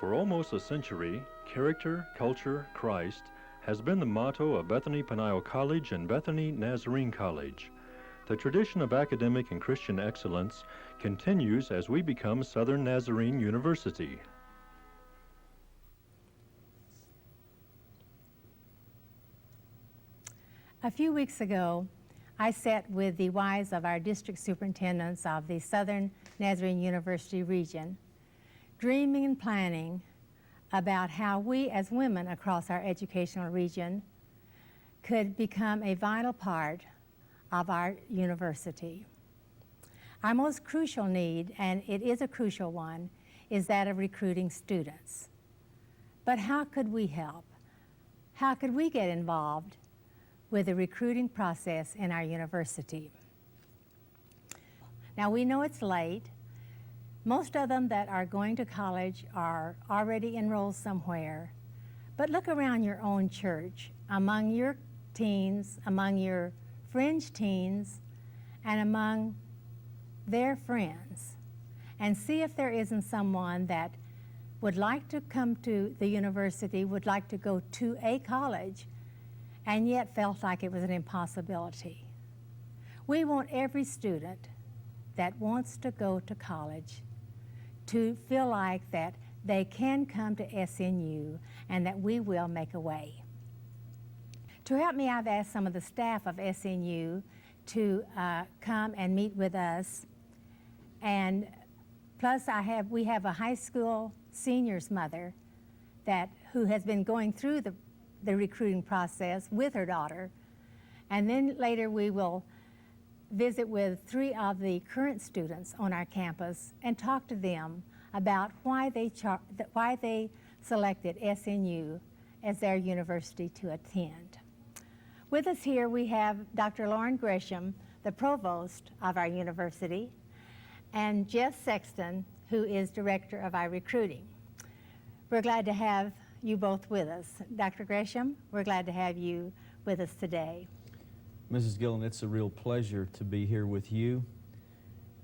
For almost a century, character, culture, Christ has been the motto of Bethany Peniel College and Bethany Nazarene College. The tradition of academic and Christian excellence continues as we become Southern Nazarene University. A few weeks ago, I sat with the wives of our district superintendents of the Southern Nazarene University region, dreaming and planning about how we as women across our educational region could become a vital part of our university. Our most crucial need, and it is a crucial one, is that of recruiting students. But how could we help? How could we get involved with the recruiting process in our university? Now, we know it's late. Most of them that are going to college are already enrolled somewhere. But look around your own church, among your teens, among your fringe teens, and among their friends, and see if there isn't someone that would like to come to the university, would like to go to a college, and yet felt like it was an impossibility. We want every student that wants to go to college to feel like that they can come to SNU and that we will make a way. To help me, I've asked some of the staff of SNU to come and meet with us. And plus we have a high school senior's mother who has been going through the recruiting process with her daughter. And then later we will visit with 3 of the current students on our campus and talk to them about why they selected SNU as their university to attend. With us here we have Dr. Lauren Gresham, the provost of our university, and Jess Sexton, who is director of our recruiting. We're glad to have you both with us. Dr. Gresham, we're glad to have you with us today. Mrs. Gillen, it's a real pleasure to be here with you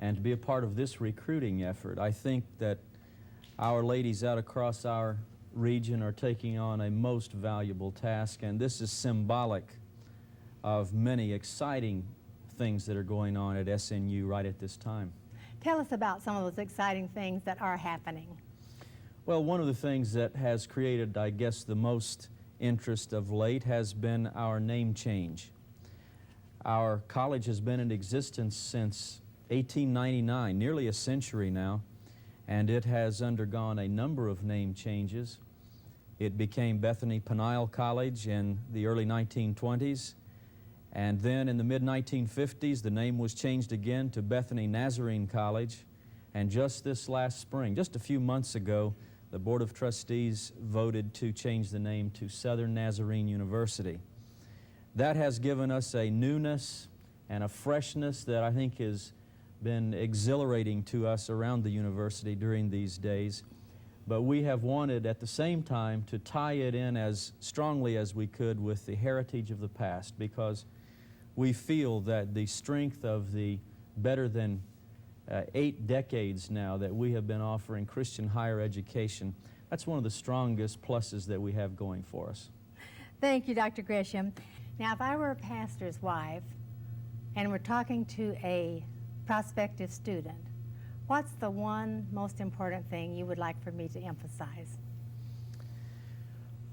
and to be a part of this recruiting effort. I think that our ladies out across our region are taking on a most valuable task, and this is symbolic of many exciting things that are going on at SNU right at this time. Tell us about some of those exciting things that are happening. Well, one of the things that has created, I guess, the most interest of late has been our name change. Our college has been in existence since 1899, nearly a century now, and it has undergone a number of name changes. It became Bethany Peniel College in the early 1920s, and then in the mid-1950s the name was changed again to Bethany Nazarene College, and just this last spring, just a few months ago, the Board of Trustees voted to change the name to Southern Nazarene University. That has given us a newness and a freshness that I think has been exhilarating to us around the university during these days. But we have wanted at the same time to tie it in as strongly as we could with the heritage of the past, because we feel that the strength of the better than 8 decades now that we have been offering Christian higher education, that's one of the strongest pluses that we have going for us. Thank you, Dr. Gresham. Now, if I were a pastor's wife and we're talking to a prospective student, what's the one most important thing you would like for me to emphasize?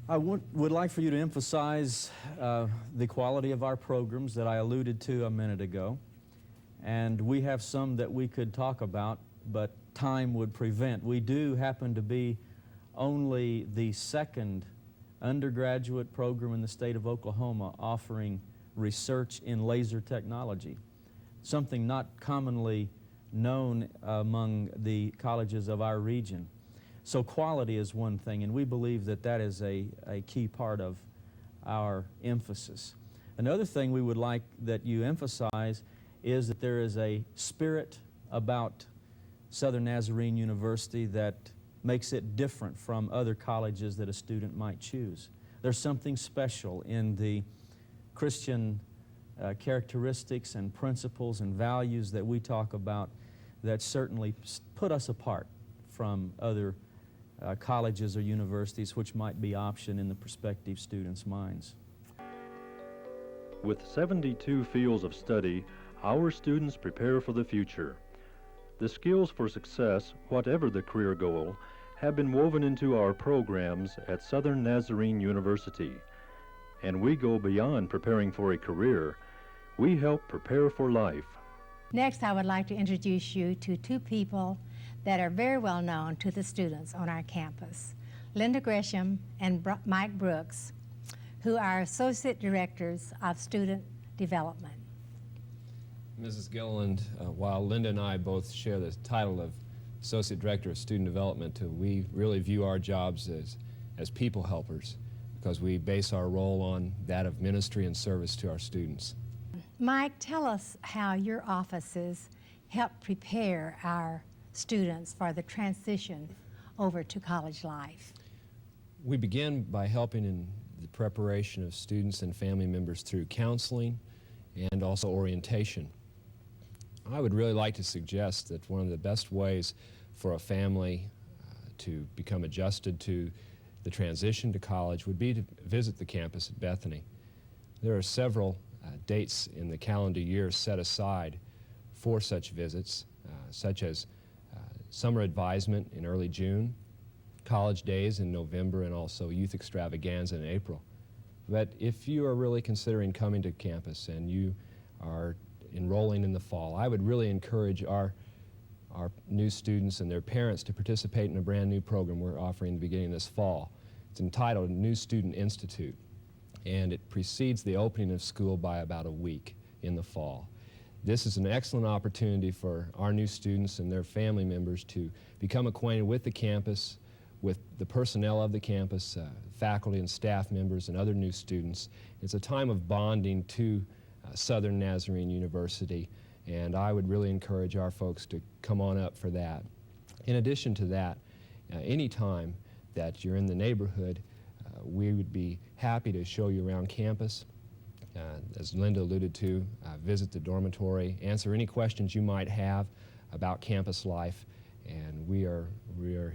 I would like for you to emphasize the quality of our programs that I alluded to a minute ago. And we have some that we could talk about, but time would prevent. We do happen to be only the 2nd undergraduate program in the state of Oklahoma offering research in laser technology, something not commonly known among the colleges of our region. So quality is one thing, and we believe that that is a key part of our emphasis. Another thing we would like that you emphasize is that there is a spirit about Southern Nazarene University that makes it different from other colleges that a student might choose. There's something special in the Christian characteristics and principles and values that we talk about that certainly put us apart from other colleges or universities, which might be option in the prospective students' minds. With 72 fields of study, our students prepare for the future. The skills for success, whatever the career goal, have been woven into our programs at Southern Nazarene University. And we go beyond preparing for a career. We help prepare for life. Next, I would like to introduce you to two people that are very well known to the students on our campus, Linda Gresham and Mike Brooks, who are Associate Directors of Student Development. Mrs. Gilliland, while Linda and I both share the title of Associate Director of Student Development, we really view our jobs as people helpers because we base our role on that of ministry and service to our students. Mike, tell us how your offices help prepare our students for the transition over to college life. We begin by helping in the preparation of students and family members through counseling and also orientation. I would really like to suggest that one of the best ways for a family to become adjusted to the transition to college would be to visit the campus at Bethany. There are several dates in the calendar year set aside for such visits, such as summer advisement in early June, college days in November, and also youth extravaganza in April. But if you are really considering coming to campus and you are enrolling in the fall, I would really encourage our new students and their parents to participate in a brand new program we're offering at the beginning of this fall. It's entitled New Student Institute, and it precedes the opening of school by about a week in the fall. This is an excellent opportunity for our new students and their family members to become acquainted with the campus, with the personnel of the campus, faculty and staff members and other new students. It's a time of bonding to Southern Nazarene University, and I would really encourage our folks to come on up for that. In addition to that, any time that you're in the neighborhood, we would be happy to show you around campus. As Linda alluded to, visit the dormitory, answer any questions you might have about campus life, and we are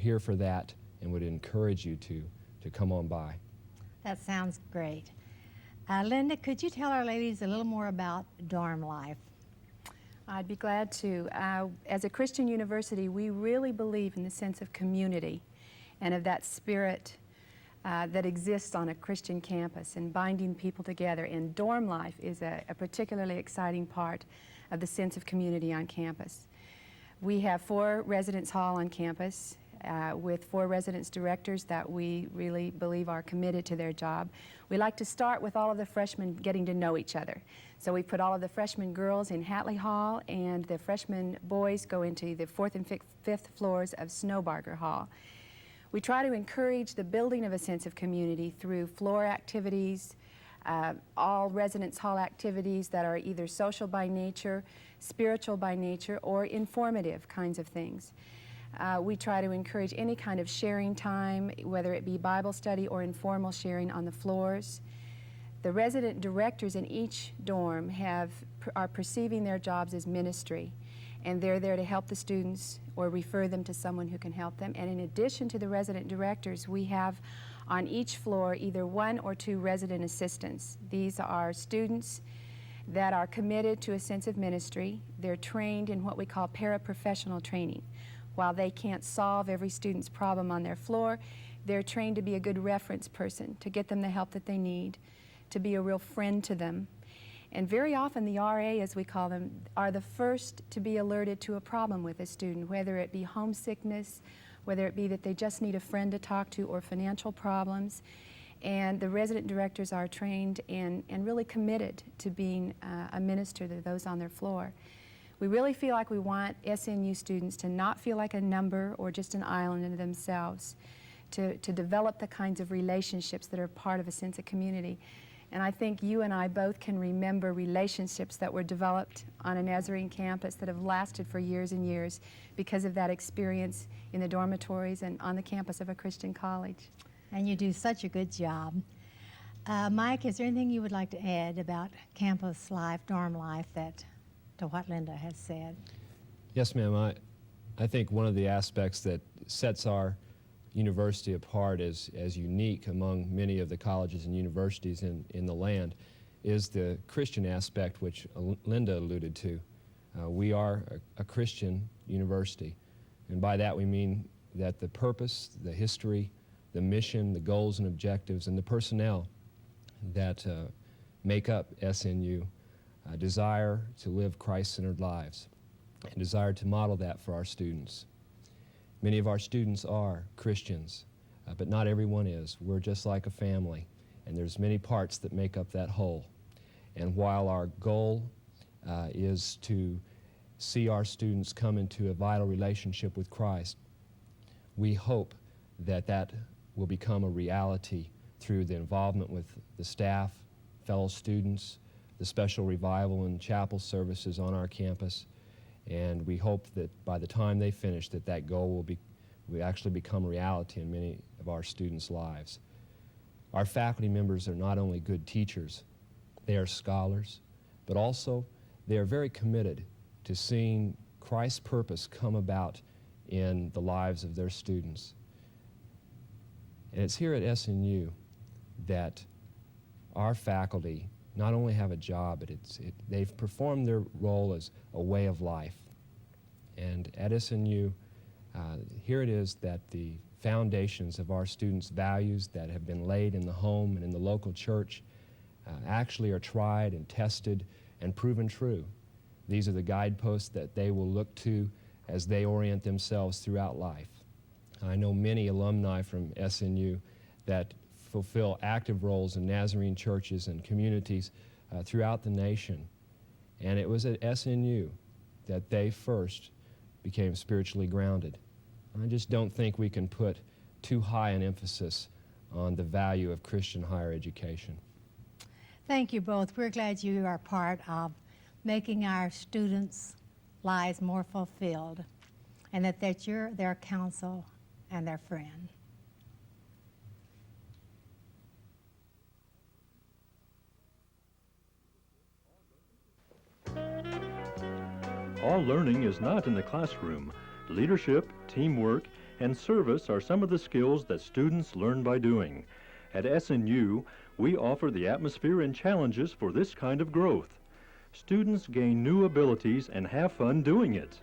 here for that and would encourage you to come on by. That sounds great. Linda, could you tell our ladies a little more about dorm life? I'd be glad to. As a Christian university, we really believe in the sense of community and of that spirit that exists on a Christian campus and binding people together. And dorm life is a particularly exciting part of the sense of community on campus. We have 4 residence hall on campus with 4 residence directors that we really believe are committed to their job. We like to start with all of the freshmen getting to know each other. So we put all of the freshman girls in Hatley Hall, and the freshman boys go into the 4th and 5th floors of Snowbarger Hall. We try to encourage the building of a sense of community through floor activities, all residence hall activities that are either social by nature, spiritual by nature, or informative kinds of things. We try to encourage any kind of sharing time, whether it be Bible study or informal sharing on the floors. The resident directors in each dorm are perceiving their jobs as ministry, and they're there to help the students or refer them to someone who can help them. And in addition to the resident directors, we have on each floor either 1 or 2 resident assistants. These are students that are committed to a sense of ministry. They're trained in what we call paraprofessional training. While they can't solve every student's problem on their floor, they're trained to be a good reference person, to get them the help that they need, to be a real friend to them. And very often the RA, as we call them, are the first to be alerted to a problem with a student, whether it be homesickness, whether it be that they just need a friend to talk to, or financial problems. And the resident directors are trained and really committed to being a minister to those on their floor. We really feel like we want SNU students to not feel like a number or just an island in themselves, to develop the kinds of relationships that are part of a sense of community. And I think you and I both can remember relationships that were developed on a Nazarene campus that have lasted for years and years because of that experience in the dormitories and on the campus of a Christian college. And you do such a good job. Mike, is there anything you would like to add about campus life, dorm life, to what Linda has said? Yes, ma'am. I think one of the aspects that sets our university apart as unique among many of the colleges and universities in the land is the Christian aspect, which Linda alluded to. We are a Christian university, and by that we mean that the purpose, the history, the mission, the goals and objectives, and the personnel that make up SNU desire to live Christ-centered lives and desire to model that for our students. Many of our students are Christians, but not everyone is. We're just like a family, and there's many parts that make up that whole. And while our goal is to see our students come into a vital relationship with Christ, we hope that that will become a reality through the involvement with the staff, fellow students, the special revival and chapel services on our campus, and we hope that by the time they finish that goal will actually become a reality in many of our students' lives. Our faculty members are not only good teachers, they are scholars, but also they are very committed to seeing Christ's purpose come about in the lives of their students. And it's here at SNU that our faculty not only have a job, but they've performed their role as a way of life. And at SNU, here it is that the foundations of our students' values that have been laid in the home and in the local church actually are tried and tested and proven true. These are the guideposts that they will look to as they orient themselves throughout life. I know many alumni from SNU that fulfill active roles in Nazarene churches and communities throughout the nation. And it was at SNU that they first became spiritually grounded. I just don't think we can put too high an emphasis on the value of Christian higher education. Thank you both. We're glad you are part of making our students' lives more fulfilled, and that you're their counsel and their friend. All learning is not in the classroom. Leadership, teamwork, and service are some of the skills that students learn by doing. At SNU, we offer the atmosphere and challenges for this kind of growth. Students gain new abilities and have fun doing it.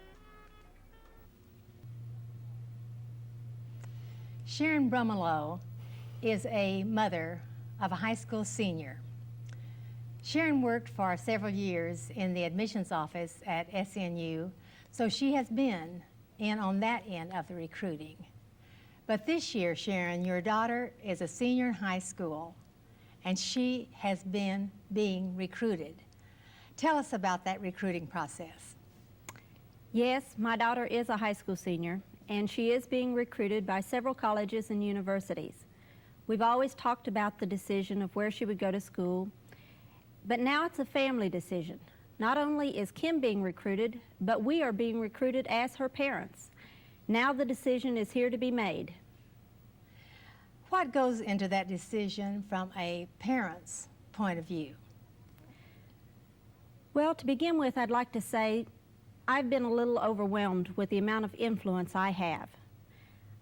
Sharon Brumelow is a mother of a high school senior. Sharon worked for several years in the admissions office at SNU, so she has been in on that end of the recruiting. But this year, Sharon, your daughter is a senior in high school, and she has been being recruited. Tell us about that recruiting process. Yes, my daughter is a high school senior, and she is being recruited by several colleges and universities. We've always talked about the decision of where she would go to school, but now it's a family decision. Not only is Kim being recruited, but we are being recruited as her parents. Now the decision is here to be made. What goes into that decision from a parent's point of view? Well, to begin with, I'd like to say I've been a little overwhelmed with the amount of influence I have.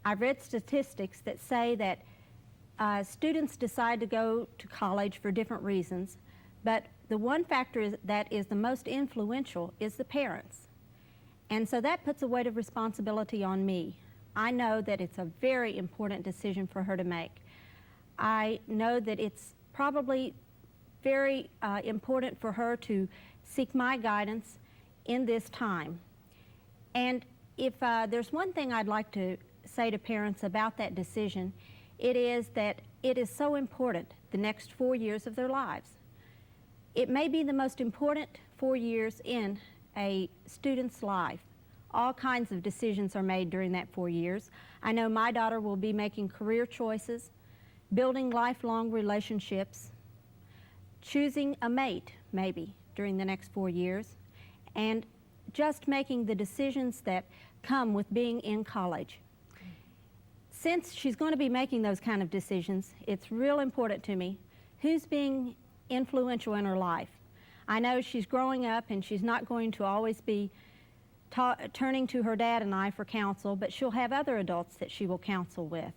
I've read statistics that say that students decide to go to college for different reasons, but the one factor that is the most influential is the parents. And so that puts a weight of responsibility on me. I know that it's a very important decision for her to make. I know that it's probably very important for her to seek my guidance in this time. And if there's one thing I'd like to say to parents about that decision, it is that it is so important the next 4 years of their lives. It may be the most important 4 years in a student's life. All kinds of decisions are made during that 4 years. I know my daughter will be making career choices, building lifelong relationships, choosing a mate, maybe, during the next 4 years, and just making the decisions that come with being in college. Since she's going to be making those kind of decisions, it's real important to me who's being influential in her life. I know she's growing up and she's not going to always be turning to her dad and I for counsel, but she'll have other adults that she will counsel with.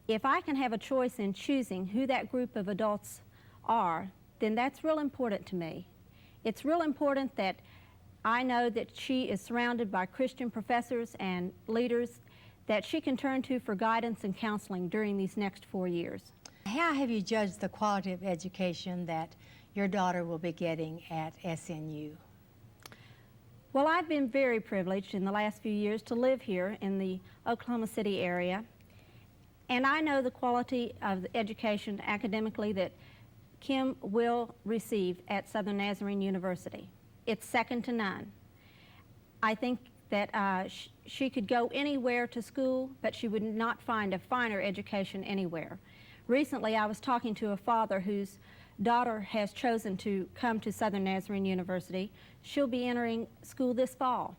If I can have a choice in choosing who that group of adults are, then that's real important to me. It's real important that I know that she is surrounded by Christian professors and leaders that she can turn to for guidance and counseling during these next 4 years. How have you judged the quality of education that your daughter will be getting at SNU? Well, I've been very privileged in the last few years to live here in the Oklahoma City area, and I know the quality of the education academically that Kim will receive at Southern Nazarene University. It's second to none. I think that she could go anywhere to school, but she would not find a finer education anywhere. Recently, I was talking to a father whose daughter has chosen to come to Southern Nazarene University. She'll be entering school this fall.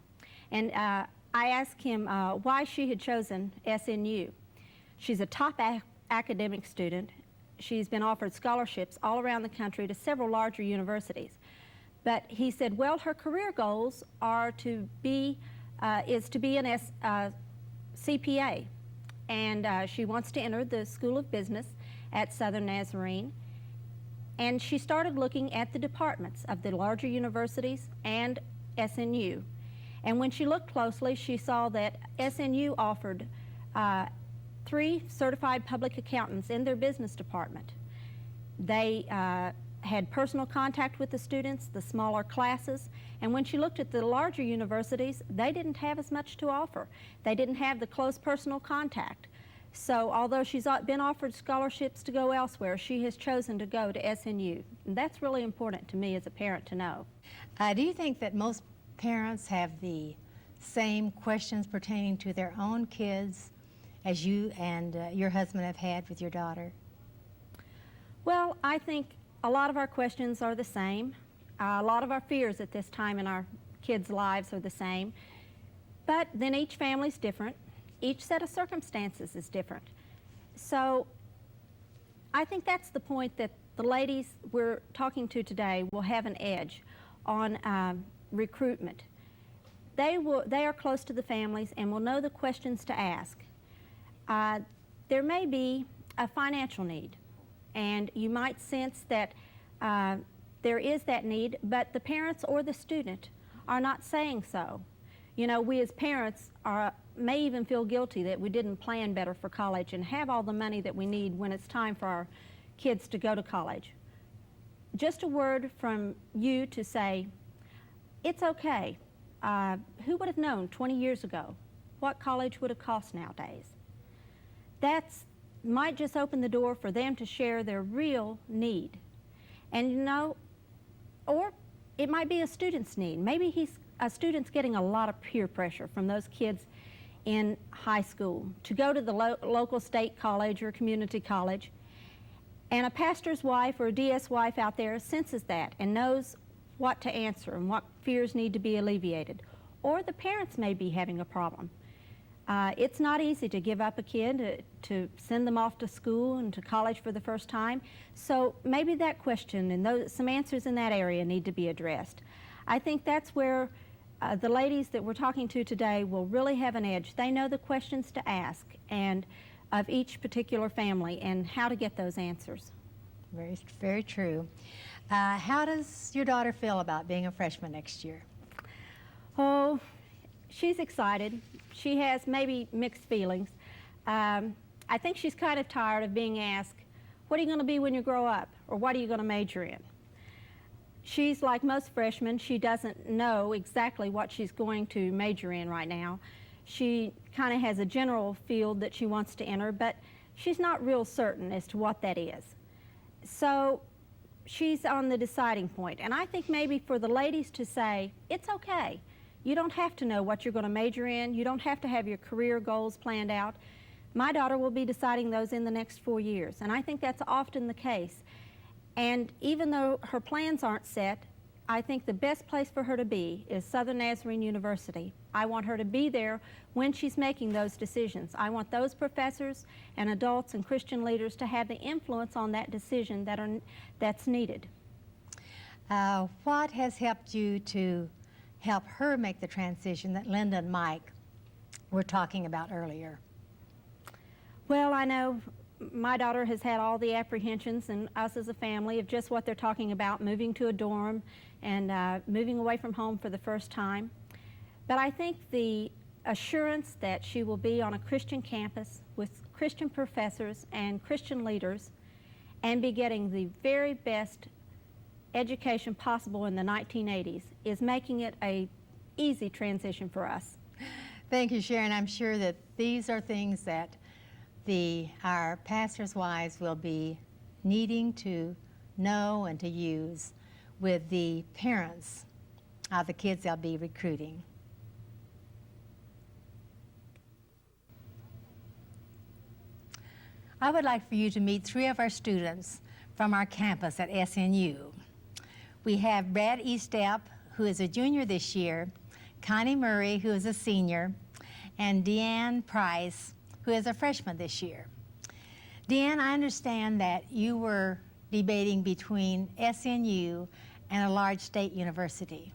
And I asked him why she had chosen SNU. She's a top academic student. She's been offered scholarships all around the country to several larger universities. But he said, well, her career goals are to be, is to be an CPA. And she wants to enter the School of Business at Southern Nazarene. And she started looking at the departments of the larger universities and SNU. And when she looked closely, she saw that SNU offered 3 certified public accountants in their business department. They had personal contact with the students, the smaller classes, and when she looked at the larger universities, they didn't have as much to offer. They didn't have the close personal contact. So although she's been offered scholarships to go elsewhere, she has chosen to go to SNU. And that's really important to me as a parent to know. Do you think that most parents have the same questions pertaining to their own kids as you and your husband have had with your daughter? Well, I think a lot of our questions are the same. A lot of our fears at this time in our kids' lives are the same. But then each family's different. Each set of circumstances is different. So I think that's the point, that the ladies we're talking to today will have an edge on recruitment. They are close to the families and will know the questions to ask. There may be a financial need, and you might sense that there is that need, but the parents or the student are not saying so. You know, we as parents may even feel guilty that we didn't plan better for college and have all the money that we need when it's time for our kids to go to college. Just a word from you to say, it's okay. Who would have known 20 years ago what college would have cost nowadays? That might just open the door for them to share their real need. And you know, or it might be a student's need. Maybe a student's getting a lot of peer pressure from those kids in high school to go to the local state college or community college. And a pastor's wife or a DS wife out there senses that and knows what to answer and what fears need to be alleviated. Or the parents may be having a problem. It's not easy to give up a kid, to send them off to school and to college for the first time. So maybe that question and some answers in that area need to be addressed. I think that's where the ladies that we're talking to today will really have an edge. They know the questions to ask and of each particular family and how to get those answers. Very, very true. How does your daughter feel about being a freshman next year? Oh, she's excited. She has maybe mixed feelings. I think she's kind of tired of being asked, what are you going to be when you grow up? Or what are you going to major in? She's like most freshmen. She doesn't know exactly what she's going to major in right now. She kind of has a general field that she wants to enter, but she's not real certain as to what that is. So she's on the deciding point. And I think maybe for the ladies to say, it's okay. You don't have to know what you're going to major in. You don't have to have your career goals planned out. My daughter will be deciding those in the next 4 years, and I think that's often the case. And even though her plans aren't set, I think the best place for her to be is Southern Nazarene University. I want her to be there when she's making those decisions. I want those professors and adults and Christian leaders to have the influence on that decision that's needed. What has helped you to help her make the transition that Linda and Mike were talking about earlier? Well, I know my daughter has had all the apprehensions, and us as a family, of just what they're talking about, moving to a dorm and moving away from home for the first time. But I think the assurance that she will be on a Christian campus with Christian professors and Christian leaders and be getting the very best education possible in the 1980s is making it a easy transition for us. Thank you, Sharon. I'm sure that these are things that our pastors' wives will be needing to know and to use with the parents of the kids they'll be recruiting. I would like for you to meet 3 of our students from our campus at SNU. We have Brad Eastep, who is a junior this year, Connie Murray, who is a senior, and Deanne Price, who is a freshman this year. Deanne, I understand that you were debating between SNU and a large state university.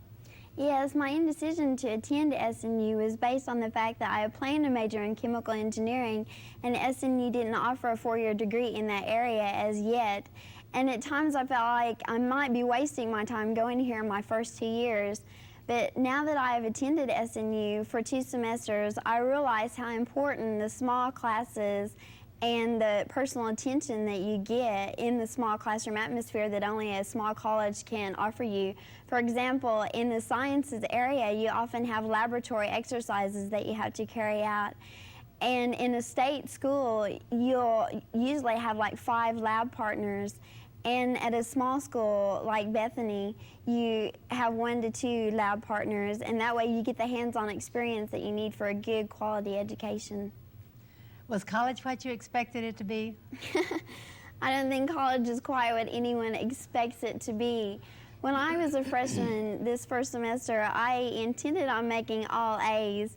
Yes, my indecision to attend SNU was based on the fact that I had planned to major in chemical engineering, and SNU didn't offer a 4-year degree in that area as yet. And at times I felt like I might be wasting my time going here in my first 2 years. But now that I have attended SNU for 2 semesters, I realize how important the small classes and the personal attention that you get in the small classroom atmosphere that only a small college can offer you. For example, in the sciences area, you often have laboratory exercises that you have to carry out. And in a state school, you'll usually have like 5 lab partners. And at a small school like Bethany, you have 1 to 2 lab partners, and that way you get the hands-on experience that you need for a good quality education. Was college what you expected it to be? I don't think college is quite what anyone expects it to be. When I was a freshman this first semester, I intended on making all A's.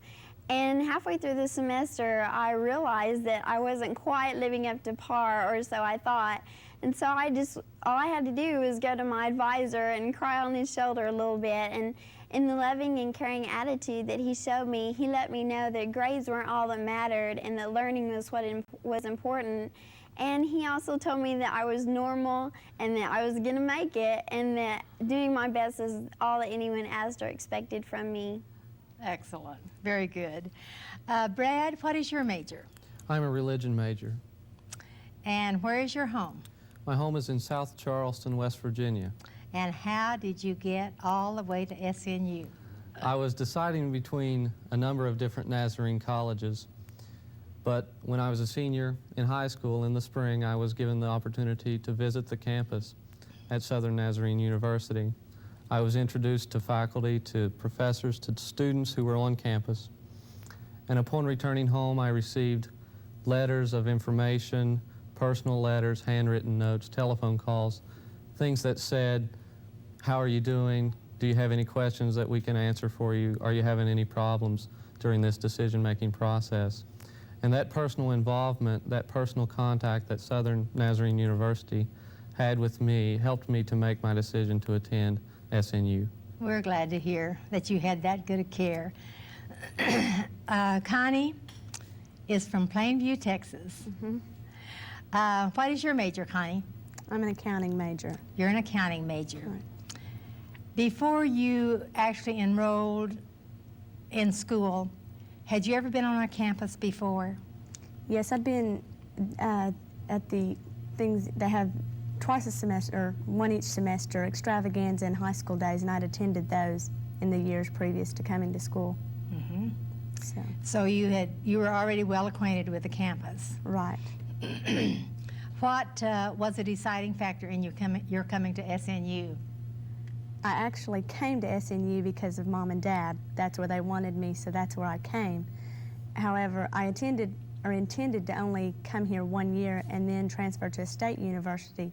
And halfway through the semester, I realized that I wasn't quite living up to par, or so I thought. And so all I had to do was go to my advisor and cry on his shoulder a little bit. And in the loving and caring attitude that he showed me, he let me know that grades weren't all that mattered and that learning was what was important. And he also told me that I was normal and that I was going to make it, and that doing my best is all that anyone asked or expected from me. Excellent. Very good. Brad, what is your major? I'm a religion major. And where is your home? My home is in South Charleston, West Virginia. And how did you get all the way to SNU? I was deciding between a number of different Nazarene colleges, but when I was a senior in high school in the spring, I was given the opportunity to visit the campus at Southern Nazarene University. I was introduced to faculty, to professors, to students who were on campus. And upon returning home, I received letters of information, personal letters, handwritten notes, telephone calls, things that said, how are you doing? Do you have any questions that we can answer for you? Are you having any problems during this decision-making process? And that personal involvement, that personal contact that Southern Nazarene University had with me helped me to make my decision to attend SNU. We're glad to hear that you had that good a care. Connie is from Plainview, Texas. Mm-hmm. What is your major, Connie? I'm an accounting major. You're an accounting major. Right. Before you actually enrolled in school, had you ever been on a campus before? Yes, I've been at the things they have twice a semester, or 1 each semester, extravaganza and high school days, and I'd attended those in the years previous to coming to school. Mm-hmm. So you were already well acquainted with the campus. right. What was a deciding factor in your coming to SNU? I actually came to SNU because of Mom and Dad. That's where they wanted me, so that's where I came. However, I intended to only come here 1 year and then transfer to a state university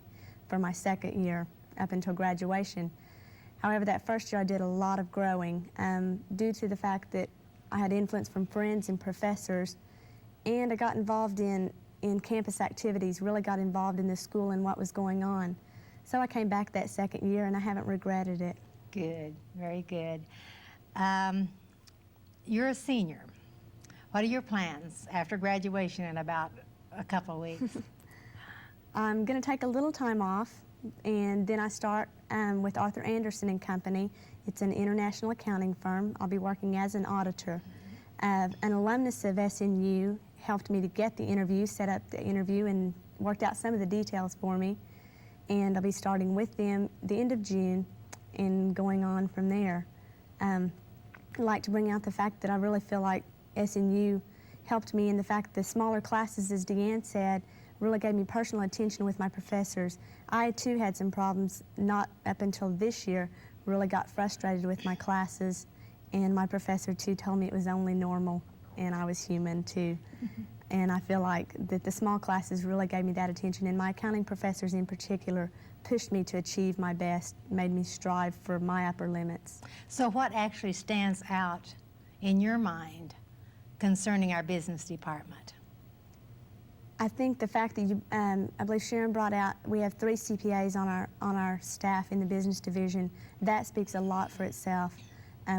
for my second year up until graduation. However, that first year I did a lot of growing due to the fact that I had influence from friends and professors, and I got involved in campus activities, really got involved in the school and what was going on. So I came back that second year and I haven't regretted it. Good, very good. You're a senior. What are your plans after graduation in about a couple of weeks? I'm going to take a little time off, and then I start with Arthur Anderson and Company. It's an international accounting firm. I'll be working as an auditor. An alumnus of SNU helped me to get the interview, set up the interview, and worked out some of the details for me. And I'll be starting with them the end of June and going on from there. I'd like to bring out the fact that I really feel like SNU helped me in the fact that the smaller classes, as Deanne said, really gave me personal attention with my professors. I too had some problems, not up until this year, really got frustrated with my classes, and my professor too told me it was only normal and I was human too. And I feel like that the small classes really gave me that attention, and my accounting professors in particular pushed me to achieve my best, made me strive for my upper limits. So what actually stands out in your mind concerning our business department? I think the fact that I believe Sharon brought out, we have 3 CPAs on our staff in the business division. That speaks a lot for itself.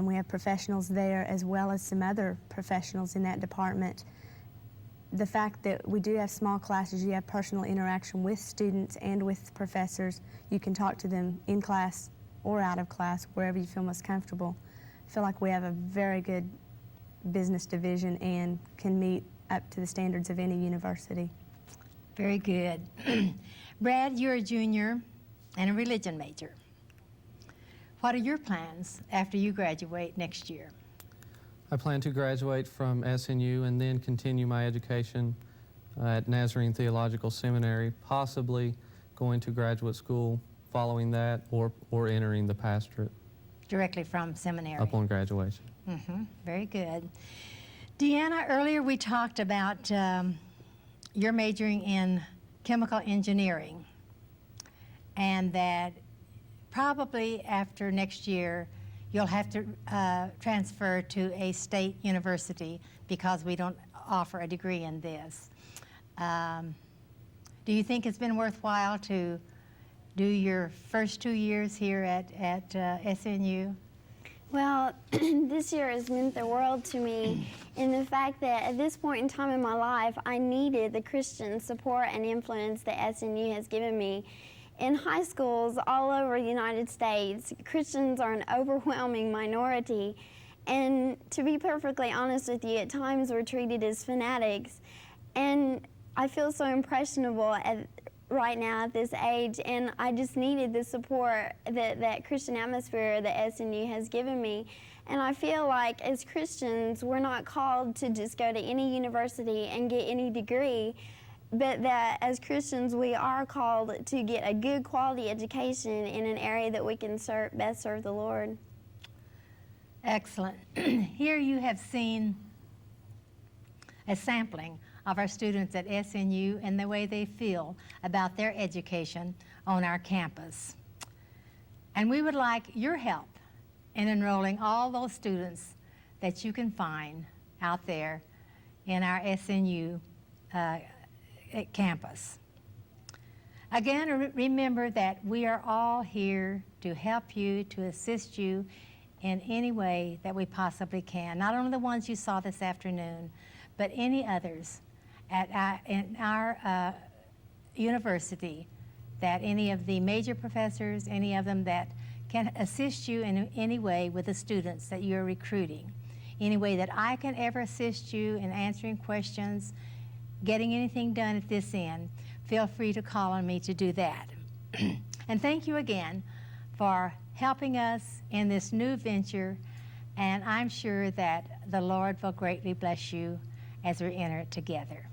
We have professionals there as well as some other professionals in that department. The fact that we do have small classes, you have personal interaction with students and with professors. You can talk to them in class or out of class, wherever you feel most comfortable. I feel like we have a very good business division and can meet up to the standards of any university. Very good. Brad, you're a junior and a religion major. What are your plans after you graduate next year? I plan to graduate from SNU and then continue my education at Nazarene Theological Seminary, possibly going to graduate school following that, or entering the pastorate. Directly from seminary? Upon graduation. Very good. Deanna, earlier we talked about you're majoring in chemical engineering, and that probably after next year you'll have to transfer to a state university because we don't offer a degree in this. Do you think it's been worthwhile to do your first 2 years here at SNU? Well, this year has meant the world to me in the fact that at this point in time in my life, I needed the Christian support and influence that SNU has given me. In high schools all over the United States, Christians are an overwhelming minority, and to be perfectly honest with you, at times we're treated as fanatics. And I feel so impressionable right now at this age, and I just needed the support that Christian atmosphere that SNU has given me. And I feel like as Christians, we're not called to just go to any university and get any degree, but that as Christians, we are called to get a good quality education in an area that we can best serve the Lord. Excellent. Here you have seen a sampling of our students at SNU and the way they feel about their education on our campus. And we would like your help in enrolling all those students that you can find out there in our SNU campus. Again, remember that we are all here to help you, to assist you in any way that we possibly can. Not only the ones you saw this afternoon, but any others in our university, that any of the major professors, any of them that can assist you in any way with the students that you're recruiting. Any way that I can ever assist you in answering questions, getting anything done at this end, feel free to call on me to do that. And thank you again for helping us in this new venture, and I'm sure that the Lord will greatly bless you as we enter it together.